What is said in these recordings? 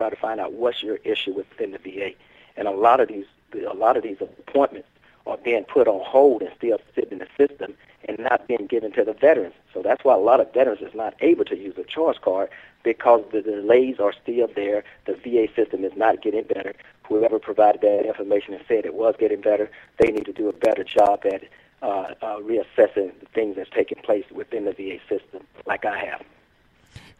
try to find out what's your issue within the VA. And a lot of these appointments are being put on hold and still sitting in the system and not being given to the veterans. So that's why a lot of veterans is not able to use a choice card, because the delays are still there. The VA system is not getting better. Whoever provided that information and said it was getting better, they need to do a better job at reassessing the things that's taking place within the VA system, like I have.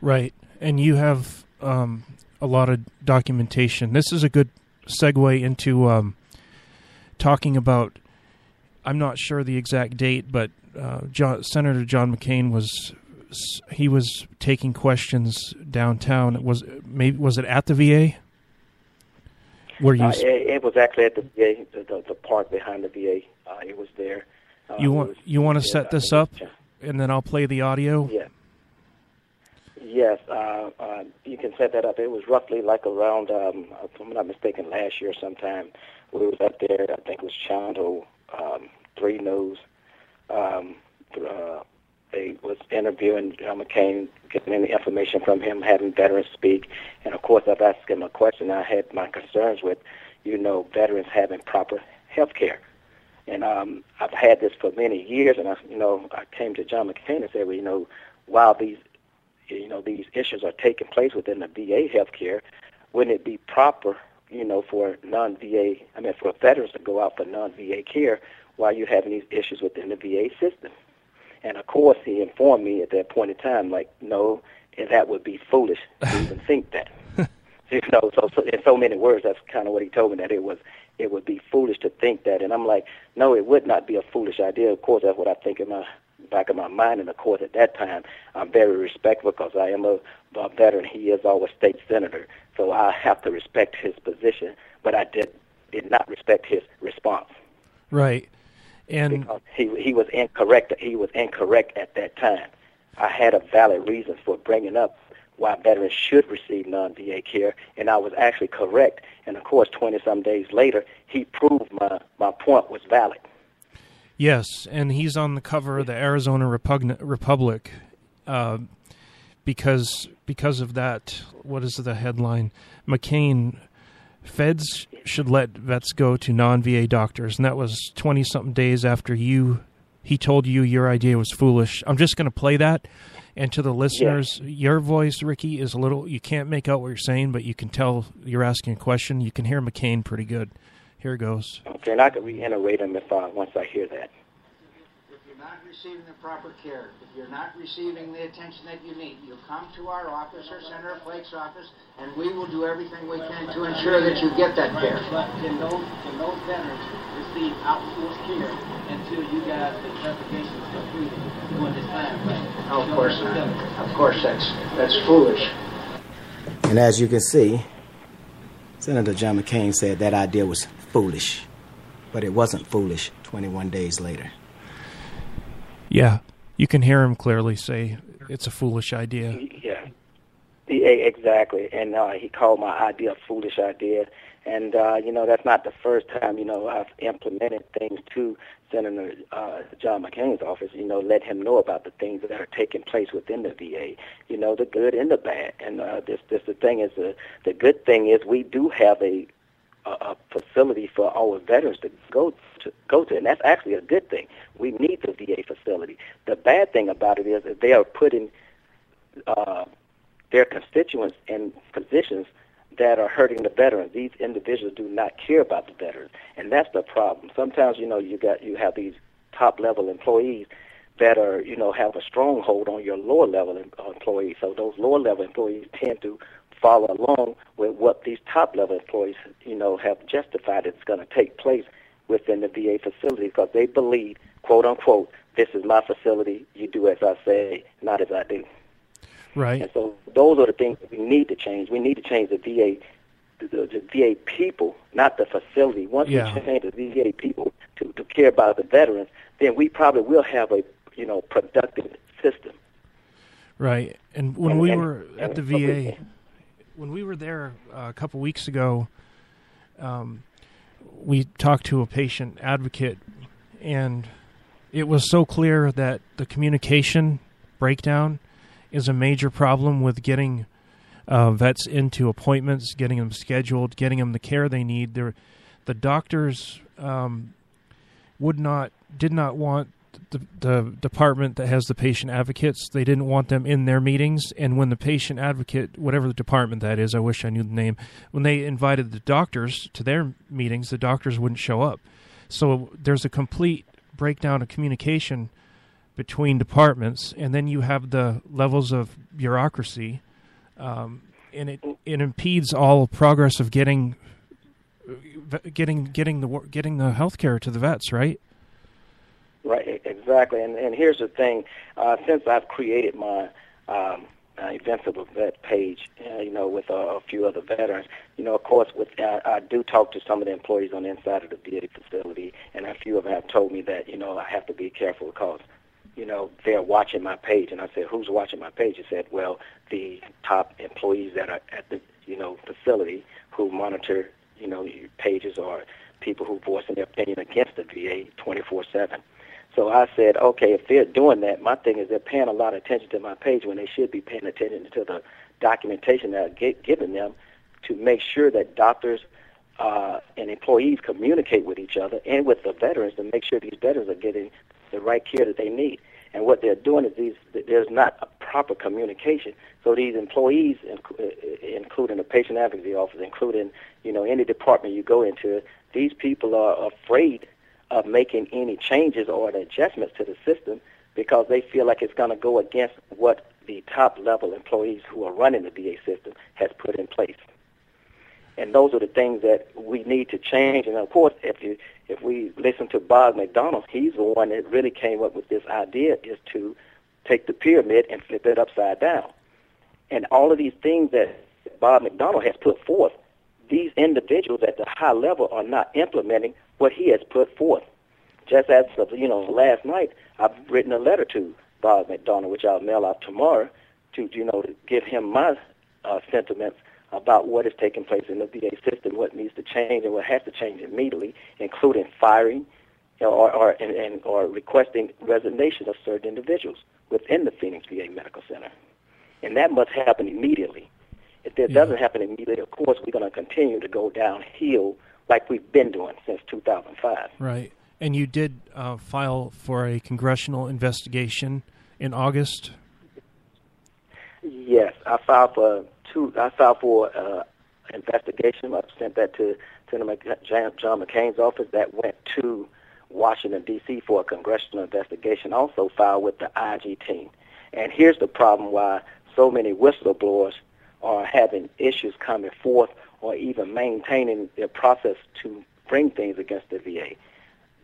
Right, and you have a lot of documentation. This is a good segue into talking about, I'm not sure the exact date, but Senator John McCain was taking questions downtown. Was it at the VA? Where you? It was actually at the VA, the park behind the VA. It was there. You want to set this up, and then I'll play the audio. Yeah. Yes, you can set that up. It was roughly like around, if I'm not mistaken, last year sometime. We was up there. I think it was Chando, Three Nose. They was interviewing John McCain, getting any information from him, having veterans speak. And, of course, I've asked him a question I had my concerns with, veterans having proper health care. And I've had this for many years, and I came to John McCain and said, well, while these issues are taking place within the VA health care, wouldn't it be proper, for for veterans to go out for non-VA care while you're having these issues within the VA system? And, of course, he informed me at that point in time, no, that would be foolish to even think that. So in so many words, that's kind of what he told me, that it would be foolish to think that. And I'm like, no, it would not be a foolish idea. Of course, that's what I think in my back of my mind. And, of course, at that time, I'm very respectful because I am a veteran. He is our state senator. So I have to respect his position, but I did not respect his response. Right. And because he was incorrect. He was incorrect at that time. I had a valid reason for bringing up why veterans should receive non-VA care, and I was actually correct. And, of course, 20-some days later, he proved my point was valid. Yes, and he's on the cover of the Arizona Republic because of that. What is the headline? McCain, feds should let vets go to non-VA doctors, and that was 20-something days after he told you your idea was foolish. I'm just going to play that, and to the listeners, your voice, Ricky, is a little, you can't make out what you're saying, but you can tell you're asking a question. You can hear McCain pretty good. Here it goes. Okay, and I can reiterate him once I hear that. If you're not receiving the proper care, if you're not receiving the attention that you need, you come to our office or Senator Flake's office, and we will do everything we can to ensure that you get that care. But can those veterans receive outsourced care until you guys, the investigation is completed during this time frame? No, of course not. Of course, that's foolish. And as you can see, Senator John McCain said that idea was foolish, but it wasn't foolish 21 days later. Yeah, you can hear him clearly say it's a foolish idea. Yeah, exactly. And he called my idea a foolish idea. And, that's not the first time, I've implemented things to Senator John McCain's office, let him know about the things that are taking place within the VA, the good and the bad. And the thing is, the good thing is we do have a facility for our veterans to go to, and that's actually a good thing. We need the VA facility. The bad thing about it is that they are putting their constituents in positions that are hurting the veterans. These individuals do not care about the veterans, and that's the problem. Sometimes, you have these top-level employees that are, have a stronghold on your lower-level employees. So those lower-level employees tend to follow along with what these top-level employees, have justified it's going to take place within the VA facility because they believe, quote-unquote, this is my facility, you do as I say, not as I do. Right. And so those are the things that we need to change. We need to change the VA people, not the facility. Once we change the VA people to care about the veterans, then we probably will have a productive system. Right. And when we were at the VA, when we were there a couple weeks ago, we talked to a patient advocate, and it was so clear that the communication breakdown is a major problem with getting vets into appointments, getting them scheduled, getting them the care they need. The doctors did not want the department that has the patient advocates. They didn't want them in their meetings. And when the patient advocate, whatever the department that is, I wish I knew the name, when they invited the doctors to their meetings, the doctors wouldn't show up. So there's a complete breakdown of communication between departments, and then you have the levels of bureaucracy, and it impedes all progress of getting the health care to the vets, right? Right, exactly. And here's the thing: since I've created my EvincibleVet page, with a few other veterans, of course, I do talk to some of the employees on the inside of the VA facility, and a few of them have told me that I have to be careful because they're watching my page. And I said, who's watching my page? He said, well, the top employees that are at the facility who monitor your pages are people who voice their opinion against the VA 24/7. So I said, okay, if they're doing that, my thing is they're paying a lot of attention to my page when they should be paying attention to the documentation that I'm giving them to make sure that doctors and employees communicate with each other and with the veterans to make sure these veterans are getting the right care that they need. And what they're doing is there's not a proper communication. So these employees, including the patient advocacy office, including any department you go into, these people are afraid of making any changes or adjustments to the system because they feel like it's going to go against what the top-level employees who are running the VA system has put in place. And those are the things that we need to change. And, of course, if we listen to Bob McDonald, he's the one that really came up with this idea is to take the pyramid and flip it upside down. And all of these things that Bob McDonald has put forth, these individuals at the high level are not implementing what he has put forth. Just as of, last night, I've written a letter to Bob McDonald, which I'll mail out tomorrow, to give him my sentiments about what is taking place in the VA system, what needs to change and what has to change immediately, including firing or requesting resignation of certain individuals within the Phoenix VA Medical Center. And that must happen immediately. If that doesn't happen immediately, of course, we're going to continue to go downhill like we've been doing since 2005. Right. And you did file for a congressional investigation in August? Yes, I filed for investigation. I sent that to Senator John McCain's office. That went to Washington, D.C. for a congressional investigation. Also filed with the IG team. And here's the problem why so many whistleblowers are having issues coming forth or even maintaining their process to bring things against the VA.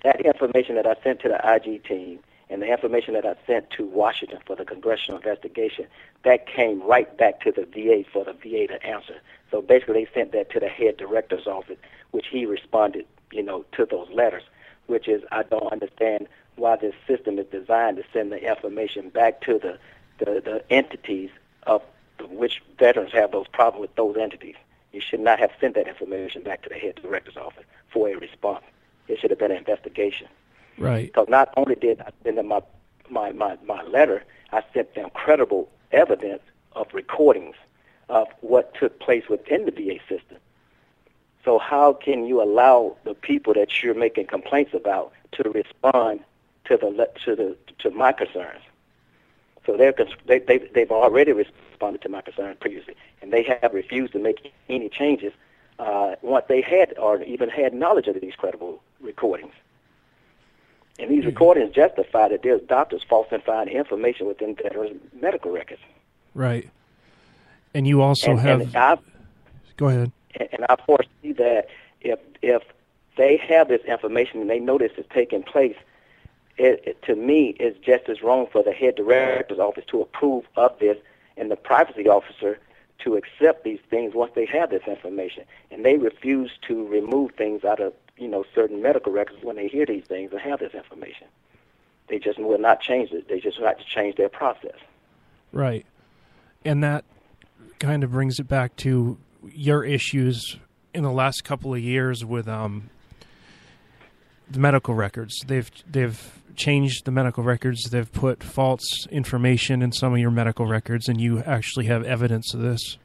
That information that I sent to the IG team and the information that I sent to Washington for the congressional investigation, that came right back to the VA for the VA to answer. So basically they sent that to the head director's office, which he responded, to those letters, which is I don't understand why this system is designed to send the information back to the entities of which veterans have those problems with those entities. You should not have sent that information back to the head director's office for a response. It should have been an investigation. Right. Because not only did I send them my letter, I sent them credible evidence of recordings of what took place within the VA system. So how can you allow the people that you're making complaints about to respond to my concerns? So they've already responded to my concerns previously, and they have refused to make any changes once they had or even had knowledge of these credible recordings. And these recordings justify that there's doctors falsifying information within veterans' medical records. Right. And you also go ahead. And I foresee that if they have this information and they know this is taking place, it to me is just as wrong for the head director's office to approve of this and the privacy officer to accept these things once they have this information. And they refuse to remove things out of certain medical records when they hear these things and have this information. They just will not change it. They just have to change their process. Right. And that kind of brings it back to your issues in the last couple of years with the medical records. They've changed the medical records. They've put false information in some of your medical records, and you actually have evidence of this.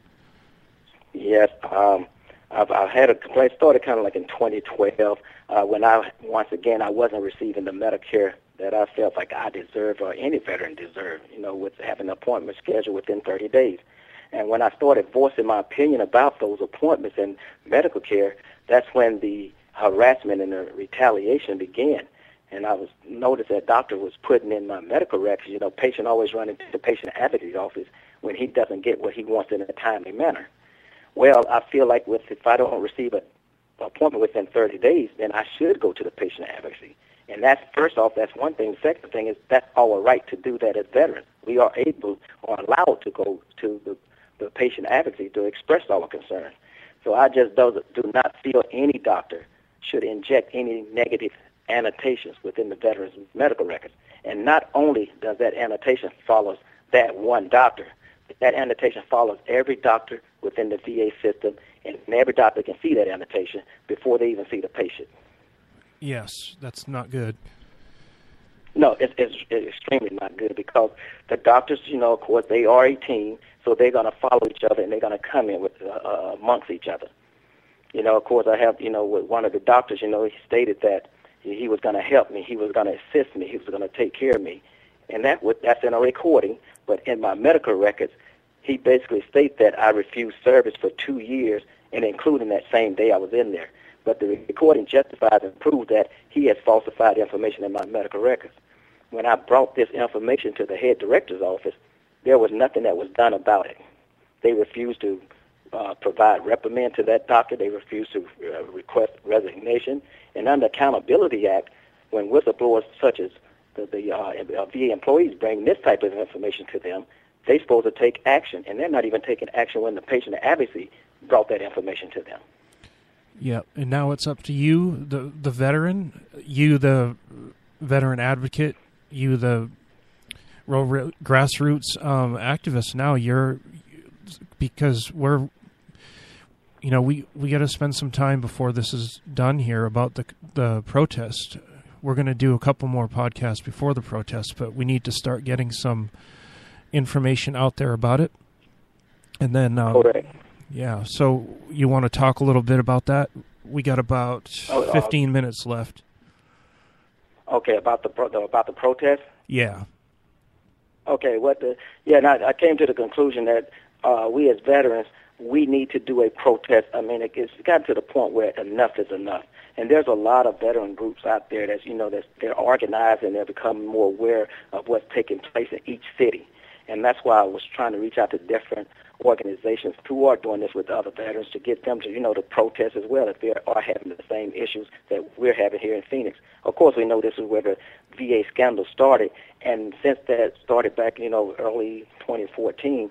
Yes, I've had a complaint. Started kind of like in 2012 when I wasn't receiving the Medicare that I felt like I deserved or any veteran deserved, with having an appointment scheduled within 30 days. And when I started voicing my opinion about those appointments and medical care, that's when the harassment and the retaliation began. And I was noticed that doctor was putting in my medical records, patient always running to the patient advocacy office when he doesn't get what he wants in a timely manner. Well, I feel like if I don't receive an appointment within 30 days, then I should go to the patient advocacy. And that's, first off, that's one thing. The second thing is that's our right to do that as veterans. We are able or allowed to go to the patient advocacy to express our concerns. So I just do not feel any doctor should inject any negative annotations within the veteran's medical records. And not only does that annotation follow that one doctor, but that annotation follows every doctor within the VA system, and every doctor can see that annotation before they even see the patient. Yes, that's not good. No, it's extremely not good because the doctors, of course, they are a team, so they're going to follow each other and they're going to come in with amongst each other. Of course, I have, with one of the doctors, he stated that he was going to help me, he was going to assist me, he was going to take care of me, and that's in a recording. But in my medical records, he basically states that I refused service for 2 years, and including that same day I was in there. But the recording justifies and proves that he has falsified information in my medical records. When I brought this information to the head director's office, there was nothing that was done about it. They refused to provide reprimand to that doctor. They refused to request resignation. And under the Accountability Act, when whistleblowers such as the VA employees bring this type of information to them, they're supposed to take action, and they're not even taking action when the patient advocacy brought that information to them. Yeah, and now it's up to you, the veteran, you, the veteran advocate, you, the grassroots activist. Now because we got to spend some time before this is done here about the protest. We're going to do a couple more podcasts before the protest, but we need to start getting some information out there about it. And then, correct. Yeah, so you want to talk a little bit about that? We got about 15 minutes left. Okay, about the protest? Yeah. Okay, I came to the conclusion that we as veterans, we need to do a protest. I mean, it's gotten to the point where enough is enough. And there's a lot of veteran groups out there they're organized and they're becoming more aware of what's taking place in each city. And that's why I was trying to reach out to different organizations who are doing this with other veterans to get them to, to protest as well if they are having the same issues that we're having here in Phoenix. Of course, we know this is where the VA scandal started, and since that started back, early 2014,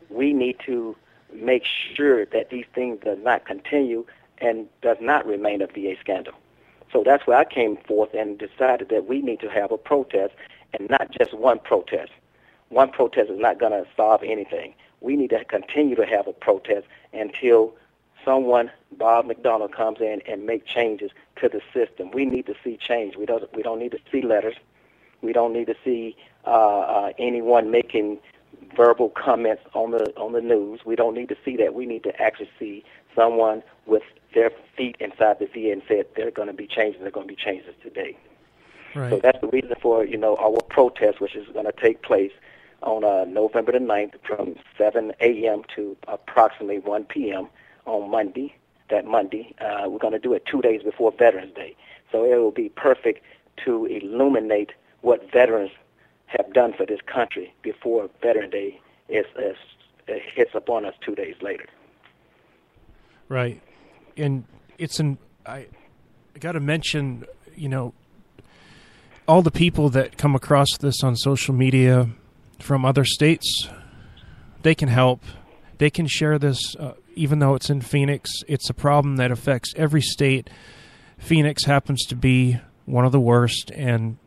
we need to make sure that these things does not continue and does not remain a VA scandal. So that's where I came forth and decided that we need to have a protest, and not just one protest. One protest is not going to solve anything. We need to continue to have a protest until someone, Bob McDonald, comes in and make changes to the system. We need to see change. We don't need to see letters. We don't need to see anyone making verbal comments on the news. We don't need to see that. We need to actually see someone with their feet inside the VA and said they're going to be changes. They're going to be changes today. Right. So that's the reason for our protest, which is going to take place on November the 9th from 7 a.m. to approximately 1 p.m. on Monday. That Monday, we're going to do it 2 days before Veterans Day. So it will be perfect to illuminate what veterans have done for this country before Veterans Day hits upon us 2 days later. Right. And I got to mention, all the people that come across this on social media from other states, they can help. They can share this, even though it's in Phoenix. It's a problem that affects every state. Phoenix happens to be one of the worst, and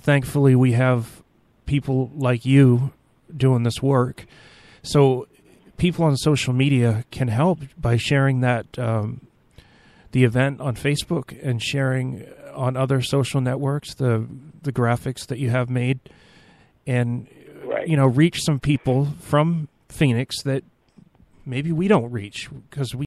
thankfully we have people like you doing this work. So people on social media can help by sharing that the event on Facebook and sharing on other social networks the graphics that you have made. And, right. Reach some people from Phoenix that maybe we don't reach because we